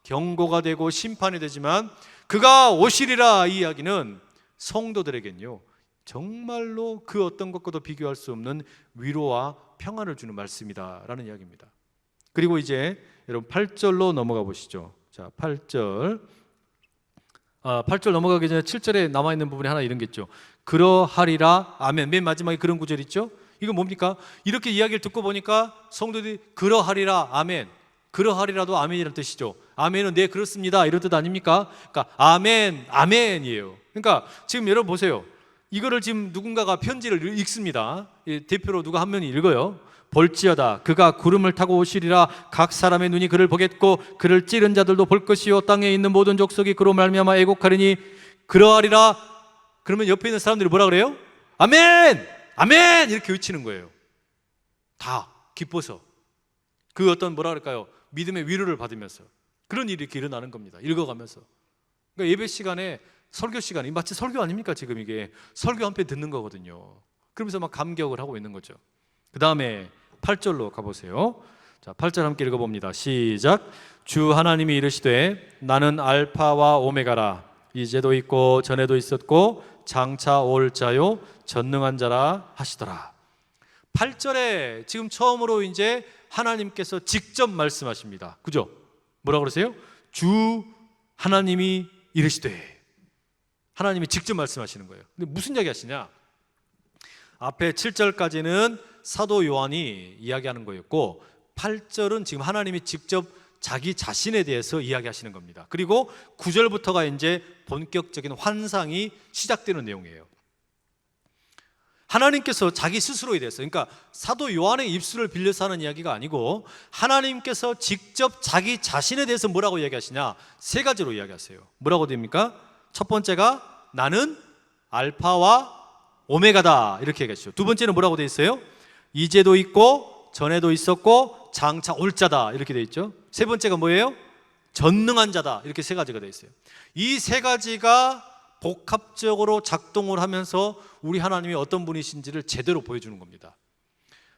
경고가 되고 심판이 되지만, 그가 오시리라 이 이야기는 성도들에겐요 정말로 그 어떤 것과도 비교할 수 없는 위로와 평안을 주는 말씀이다 라는 이야기입니다. 그리고 이제 여러분 8절로 넘어가 보시죠. 자, 8절. 8절 넘어가기 전에 7절에 남아있는 부분이 하나 이런 게 있죠. 그러하리라 아멘. 맨 마지막에 그런 구절 있죠. 이거 뭡니까? 이렇게 이야기를 듣고 보니까 성도들이 그러하리라 아멘, 그러하리라도 아멘이라는 뜻이죠. 아멘은 네 그렇습니다 이런 뜻 아닙니까? 그러니까 아멘, 아멘이에요. 그러니까 지금 여러분 보세요. 이거를 지금 누군가가 편지를 읽습니다. 대표로 누가 한 명이 읽어요. 볼지어다 그가 구름을 타고 오시리라. 각 사람의 눈이 그를 보겠고 그를 찌른 자들도 볼 것이요 땅에 있는 모든 족속이 그로 말미암아 애곡하리니 그러하리라. 그러면 옆에 있는 사람들이 뭐라 그래요? 아멘! 아멘! 이렇게 외치는 거예요. 다 기뻐서, 그 어떤 뭐라 그럴까요? 믿음의 위로를 받으면서 그런 일이 이렇게 일어나는 겁니다. 읽어가면서. 그러니까 예배 시간에, 설교 시간이 마치 설교 아닙니까? 지금 이게 설교 한 편 듣는 거거든요. 그러면서 막 감격을 하고 있는 거죠. 그 다음에 8절로 가보세요. 자, 8절 함께 읽어봅니다. 시작. 주 하나님이 이르시되 나는 알파와 오메가라. 이제도 있고 전에도 있었고 장차 올 자요 전능한 자라 하시더라. 8절에 지금 처음으로 이제 하나님께서 직접 말씀하십니다. 그죠? 뭐라고 그러세요? 주 하나님이 이르시되. 하나님이 직접 말씀하시는 거예요. 근데 무슨 이야기 하시냐? 앞에 7절까지는 사도 요한이 이야기하는 거였고 8절은 지금 하나님이 직접 자기 자신에 대해서 이야기하시는 겁니다. 그리고 9절부터가 이제 본격적인 환상이 시작되는 내용이에요. 하나님께서 자기 스스로에 대해서, 그러니까 사도 요한의 입술을 빌려서 하는 이야기가 아니고 하나님께서 직접 자기 자신에 대해서 뭐라고 이야기하시냐? 세 가지로 이야기하세요. 뭐라고 됩니까? 첫 번째가 나는 알파와 오메가다 이렇게 얘기하시죠. 두 번째는 뭐라고 되어 있어요? 이제도 있고 전에도 있었고 장차 올 자다 이렇게 되어 있죠. 세 번째가 뭐예요? 전능한 자다. 이렇게 세 가지가 되어 있어요. 이 세 가지가 복합적으로 작동을 하면서 우리 하나님이 어떤 분이신지를 제대로 보여주는 겁니다.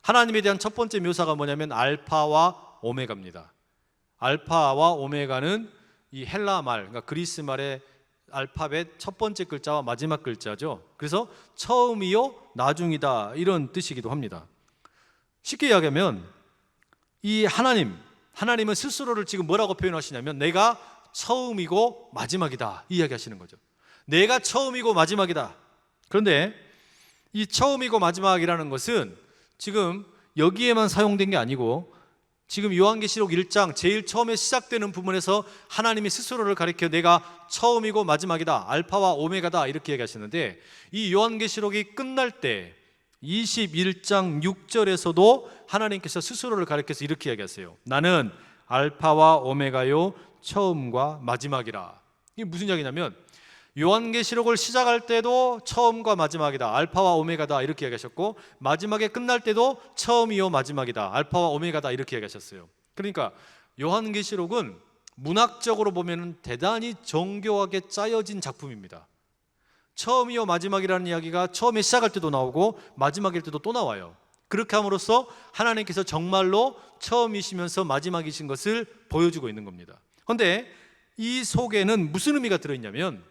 하나님에 대한 첫 번째 묘사가 뭐냐면 알파와 오메가입니다. 알파와 오메가는 이 헬라 말, 그러니까 그리스 말의 알파벳 첫 번째 글자와 마지막 글자죠. 그래서 처음이요 나중이다 이런 뜻이기도 합니다. 쉽게 이야기하면 이 하나님은 스스로를 지금 뭐라고 표현하시냐면 내가 처음이고 마지막이다 이 이야기 하시는 거죠. 내가 처음이고 마지막이다. 그런데 이 처음이고 마지막이라는 것은 지금 여기에만 사용된 게 아니고 지금 요한계시록 1장 제일 처음에 시작되는 부분에서 하나님이 스스로를 가리켜 내가 처음이고 마지막이다, 알파와 오메가다 이렇게 얘기하시는데, 이 요한계시록이 끝날 때 21장 6절에서도 하나님께서 스스로를 가리켜서 이렇게 얘기하세요. 나는 알파와 오메가요 처음과 마지막이라. 이게 무슨 이야기냐면 요한계시록을 시작할 때도 처음과 마지막이다, 알파와 오메가다 이렇게 얘기하셨고 마지막에 끝날 때도 처음이요 마지막이다, 알파와 오메가다 이렇게 얘기하셨어요. 그러니까 요한계시록은 문학적으로 보면 대단히 정교하게 짜여진 작품입니다. 처음이요 마지막이라는 이야기가 처음에 시작할 때도 나오고 마지막일 때도 또 나와요. 그렇게 함으로써 하나님께서 정말로 처음이시면서 마지막이신 것을 보여주고 있는 겁니다. 그런데 이 속에는 무슨 의미가 들어있냐면,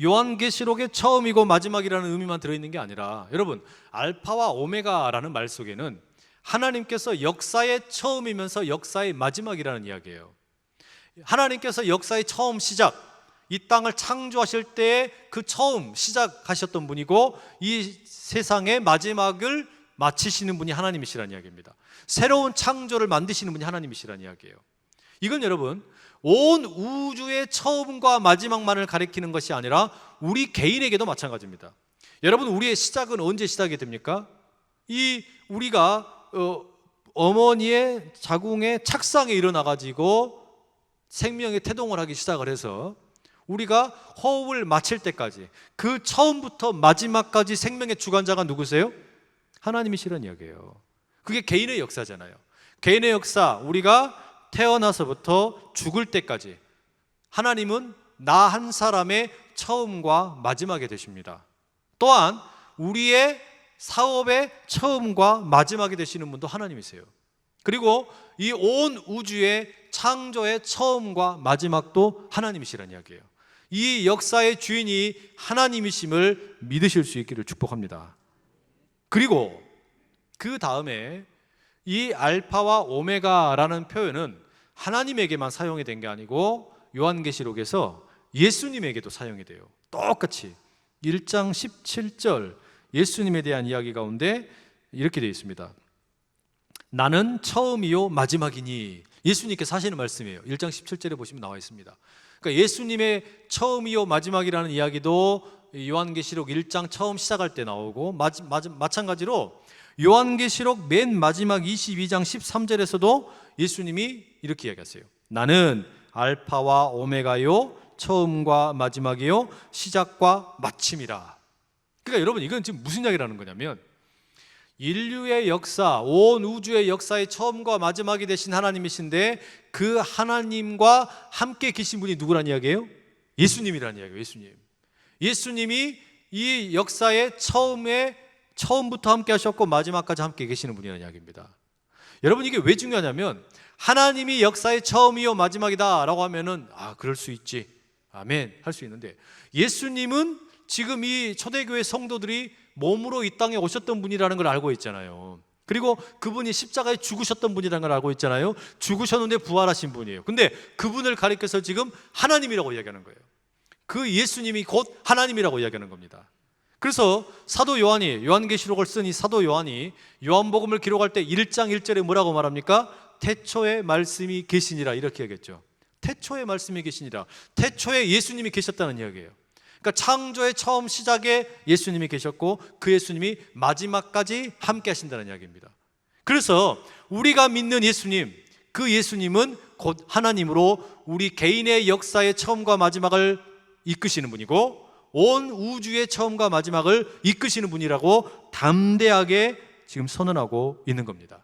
요한계시록의 처음이고 마지막이라는 의미만 들어있는 게 아니라, 여러분, 알파와 오메가라는 말 속에는 하나님께서 역사의 처음이면서 역사의 마지막이라는 이야기예요. 하나님께서 역사의 처음 시작, 이 땅을 창조하실 때의 그 처음 시작하셨던 분이고, 이 세상의 마지막을 마치시는 분이 하나님이시라는 이야기입니다. 새로운 창조를 만드시는 분이 하나님이시라는 이야기예요. 이건 여러분, 온 우주의 처음과 마지막만을 가리키는 것이 아니라 우리 개인에게도 마찬가지입니다. 여러분, 우리의 시작은 언제 시작이 됩니까? 우리가 어머니의 자궁의 착상에 일어나가지고 생명의 태동을 하기 시작을 해서 우리가 호흡을 마칠 때까지, 그 처음부터 마지막까지 생명의 주관자가 누구세요? 하나님이시라는 이야기예요. 그게 개인의 역사잖아요. 개인의 역사, 우리가 태어나서부터 죽을 때까지 하나님은 나 한 사람의 처음과 마지막이 되십니다. 또한 우리의 사업의 처음과 마지막이 되시는 분도 하나님이세요. 그리고 이 온 우주의 창조의 처음과 마지막도 하나님이시라는 이야기예요. 이 역사의 주인이 하나님이심을 믿으실 수 있기를 축복합니다. 그리고 그 다음에 이 알파와 오메가라는 표현은 하나님에게만 사용이 된 게 아니고 요한계시록에서 예수님에게도 사용이 돼요. 똑같이 1장 17절 예수님에 대한 이야기 가운데 이렇게 되어 있습니다. 나는 처음이요 마지막이니. 예수님께서 하시는 말씀이에요. 1장 17절에 보시면 나와 있습니다. 그러니까 예수님의 처음이요 마지막이라는 이야기도 요한계시록 1장 처음 시작할 때 나오고, 마찬가지로 요한계시록 맨 마지막 22장 13절에서도 예수님이 이렇게 이야기하세요. 나는 알파와 오메가요, 처음과 마지막이요, 시작과 마침이라. 그러니까 여러분, 이건 지금 무슨 이야기라는 거냐면, 인류의 역사, 온 우주의 역사의 처음과 마지막이 되신 하나님이신데, 그 하나님과 함께 계신 분이 누구란 이야기예요? 예수님이란 이야기예요. 예수님이 이 역사의 처음부터 함께 하셨고 마지막까지 함께 계시는 분이라는 이야기입니다. 여러분, 이게 왜 중요하냐면, 하나님이 역사의 처음이요 마지막이다 라고 하면은 그럴 수 있지, 아멘 할 수 있는데, 예수님은 지금 이 초대교회 성도들이 몸으로 이 땅에 오셨던 분이라는 걸 알고 있잖아요. 그리고 그분이 십자가에 죽으셨던 분이라는 걸 알고 있잖아요. 죽으셨는데 부활하신 분이에요. 근데 그분을 가리켜서 지금 하나님이라고 이야기하는 거예요. 그 예수님이 곧 하나님이라고 이야기하는 겁니다. 그래서 사도 요한이, 요한계시록을 쓴 이 사도 요한이 요한복음을 기록할 때 1장 1절에 뭐라고 말합니까? 태초에 말씀이 계시니라, 이렇게 얘기했죠. 태초에 말씀이 계시니라. 태초에 예수님이 계셨다는 이야기예요. 그러니까 창조의 처음 시작에 예수님이 계셨고, 그 예수님이 마지막까지 함께 하신다는 이야기입니다. 그래서 우리가 믿는 예수님, 그 예수님은 곧 하나님으로 우리 개인의 역사의 처음과 마지막을 이끄시는 분이고, 온 우주의 처음과 마지막을 이끄시는 분이라고 담대하게 지금 선언하고 있는 겁니다.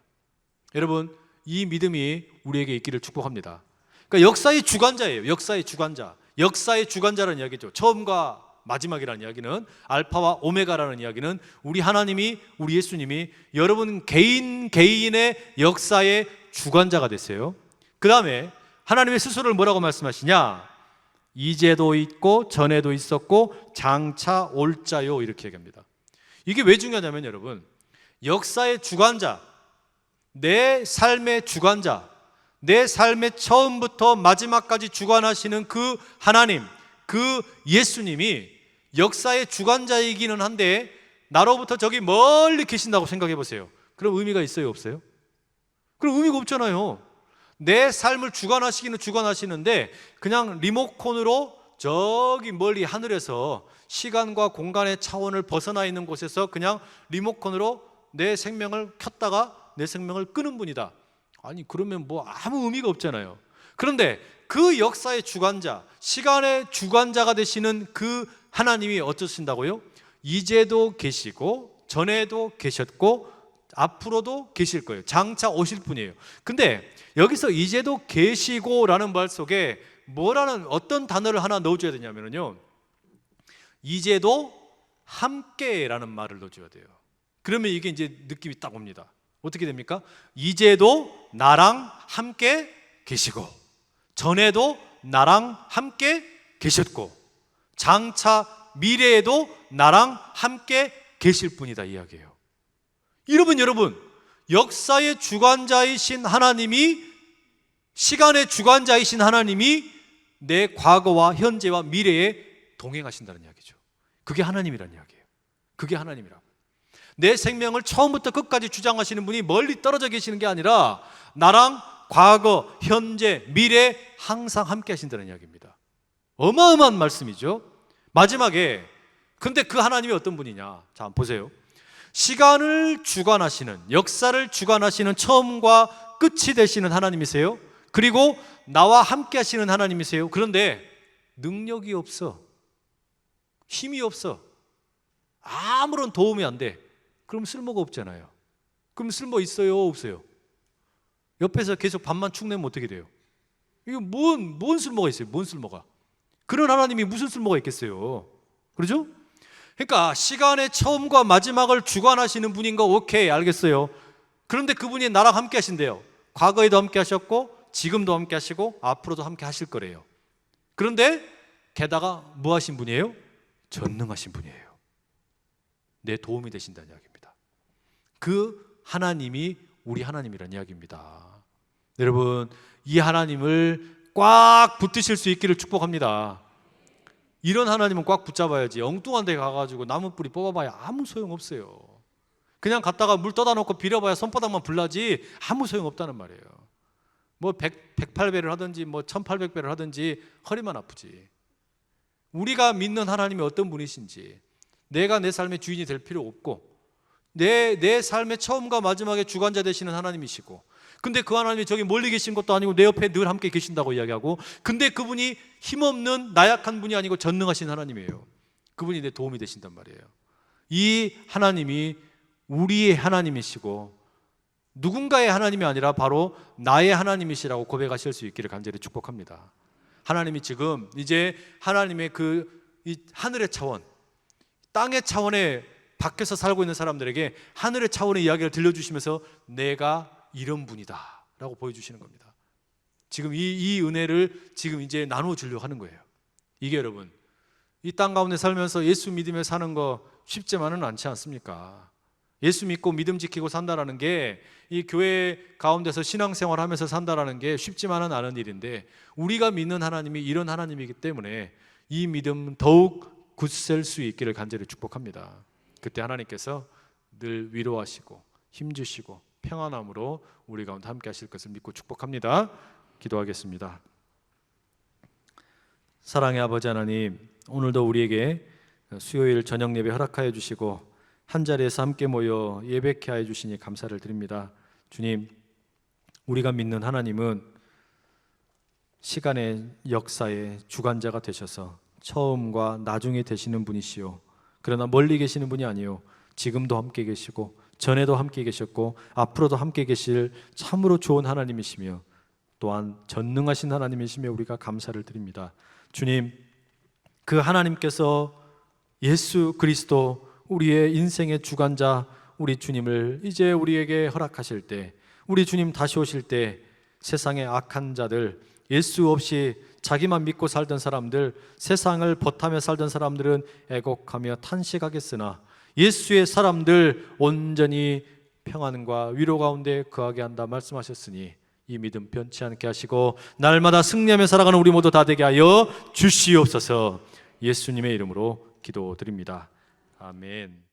여러분, 이 믿음이 우리에게 있기를 축복합니다. 그러니까 역사의 주관자예요. 역사의 주관자. 역사의 주관자라는 이야기죠. 처음과 마지막이라는 이야기는, 알파와 오메가라는 이야기는 우리 하나님이, 우리 예수님이 여러분 개인의 역사의 주관자가 됐어요. 그 다음에 하나님의 스스로를 뭐라고 말씀하시냐? 이제도 있고 전에도 있었고 장차 올 자요, 이렇게 얘기합니다. 이게 왜 중요하냐면, 여러분, 역사의 주관자, 내 삶의 주관자, 내 삶의 처음부터 마지막까지 주관하시는 그 하나님, 그 예수님이 역사의 주관자이기는 한데 나로부터 저기 멀리 계신다고 생각해 보세요. 그럼 의미가 있어요, 없어요? 그럼 의미가 없잖아요. 내 삶을 주관하시기는 주관하시는데 그냥 리모컨으로 저기 멀리 하늘에서 시간과 공간의 차원을 벗어나 있는 곳에서 그냥 리모컨으로 내 생명을 켰다가 내 생명을 끄는 분이다. 아니, 그러면 뭐 아무 의미가 없잖아요. 그런데 그 역사의 주관자, 시간의 주관자가 되시는 그 하나님이 어떠신다고요? 이제도 계시고 전에도 계셨고 앞으로도 계실 거예요. 장차 오실 분이에요. 근데 여기서 이제도 계시고라는 말 속에 뭐라는 어떤 단어를 하나 넣어줘야 되냐면요, 이제도 함께라는 말을 넣어줘야 돼요. 그러면 이게 이제 느낌이 딱 옵니다. 어떻게 됩니까? 이제도 나랑 함께 계시고, 전에도 나랑 함께 계셨고, 장차 미래에도 나랑 함께 계실 분이다 이야기예요. 이러면 여러분, 역사의 주관자이신 하나님이, 시간의 주관자이신 하나님이 내 과거와 현재와 미래에 동행하신다는 이야기죠. 그게 하나님이라는 이야기예요. 그게 하나님이라고. 내 생명을 처음부터 끝까지 주장하시는 분이 멀리 떨어져 계시는 게 아니라 나랑 과거, 현재, 미래 항상 함께 하신다는 이야기입니다. 어마어마한 말씀이죠. 마지막에, 근데 그 하나님이 어떤 분이냐? 자, 한번 보세요. 시간을 주관하시는, 역사를 주관하시는 처음과 끝이 되시는 하나님이세요. 그리고 나와 함께 하시는 하나님이세요. 그런데 능력이 없어, 힘이 없어, 아무런 도움이 안 돼. 그럼 쓸모가 없잖아요. 그럼 쓸모 있어요, 없어요? 옆에서 계속 밥만 축내면 어떻게 돼요? 이거 뭔 쓸모가 있어요? 뭔 쓸모가? 그런 하나님이 무슨 쓸모가 있겠어요? 그렇죠? 그러니까 시간의 처음과 마지막을 주관하시는 분인 거 오케이, 알겠어요. 그런데 그분이 나랑 함께 하신대요. 과거에도 함께 하셨고, 지금도 함께 하시고, 앞으로도 함께 하실 거래요. 그런데 게다가 뭐 하신 분이에요? 전능하신 분이에요. 내 도움이 되신다는 이야기입니다. 그 하나님이 우리 하나님이라는 이야기입니다. 여러분, 이 하나님을 꽉 붙드실 수 있기를 축복합니다. 이런 하나님은 꽉 붙잡아야지. 엉뚱한 데 가가지고 나무 뿌리 뽑아봐야 아무 소용없어요. 그냥 갔다가 물 떠다 놓고 빌어봐야 손바닥만 불나지 아무 소용없다는 말이에요. 뭐 108배를 하든지 뭐 1800배를 하든지 허리만 아프지. 우리가 믿는 하나님이 어떤 분이신지, 내가 내 삶의 주인이 될 필요 없고, 내 삶의 처음과 마지막에 주관자 되시는 하나님이시고, 근데 그 하나님이 저기 멀리 계신 것도 아니고 내 옆에 늘 함께 계신다고 이야기하고, 근데 그분이 힘없는 나약한 분이 아니고 전능하신 하나님이에요. 그분이 내 도움이 되신단 말이에요. 이 하나님이 우리의 하나님이시고 누군가의 하나님이 아니라 바로 나의 하나님이시라고 고백하실 수 있기를 간절히 축복합니다. 하나님이 지금 이제 하나님의 이 하늘의 차원, 땅의 차원에 밖에서 살고 있는 사람들에게 하늘의 차원의 이야기를 들려주시면서 내가 이런 분이다 라고 보여주시는 겁니다. 지금 이 은혜를 지금 이제 나누어 주려고 하는 거예요. 이게 여러분, 이 땅 가운데 살면서 예수 믿으며 사는 거 쉽지만은 않지 않습니까? 예수 믿고 믿음 지키고 산다라는 게, 이 교회 가운데서 신앙생활 하면서 산다라는 게 쉽지만은 않은 일인데, 우리가 믿는 하나님이 이런 하나님이기 때문에 이 믿음 더욱 굳셀 수 있기를 간절히 축복합니다. 그때 하나님께서 늘 위로하시고 힘주시고 평안함으로 우리 가운데 함께 하실 것을 믿고 축복합니다. 기도하겠습니다. 사랑의 아버지 하나님, 오늘도 우리에게 수요일 저녁 예배 허락하여 주시고 한 자리에서 함께 모여 예배케 하여 주시니 감사를 드립니다. 주님, 우리가 믿는 하나님은 시간의 역사의 주관자가 되셔서 처음과 나중에 되시는 분이시요, 그러나 멀리 계시는 분이 아니요, 지금도 함께 계시고 전에도 함께 계셨고 앞으로도 함께 계실 참으로 좋은 하나님이시며 또한 전능하신 하나님이시며 우리가 감사를 드립니다. 주님, 그 하나님께서 예수 그리스도 우리의 인생의 주관자 우리 주님을 이제 우리에게 허락하실 때, 우리 주님 다시 오실 때 세상의 악한 자들, 예수 없이 자기만 믿고 살던 사람들, 세상을 버타며 살던 사람들은 애곡하며 탄식하겠으나 예수의 사람들 온전히 평안과 위로 가운데 거하게 한다 말씀하셨으니 이 믿음 변치 않게 하시고 날마다 승리하며 살아가는 우리 모두 다 되게 하여 주시옵소서. 예수님의 이름으로 기도드립니다. 아멘.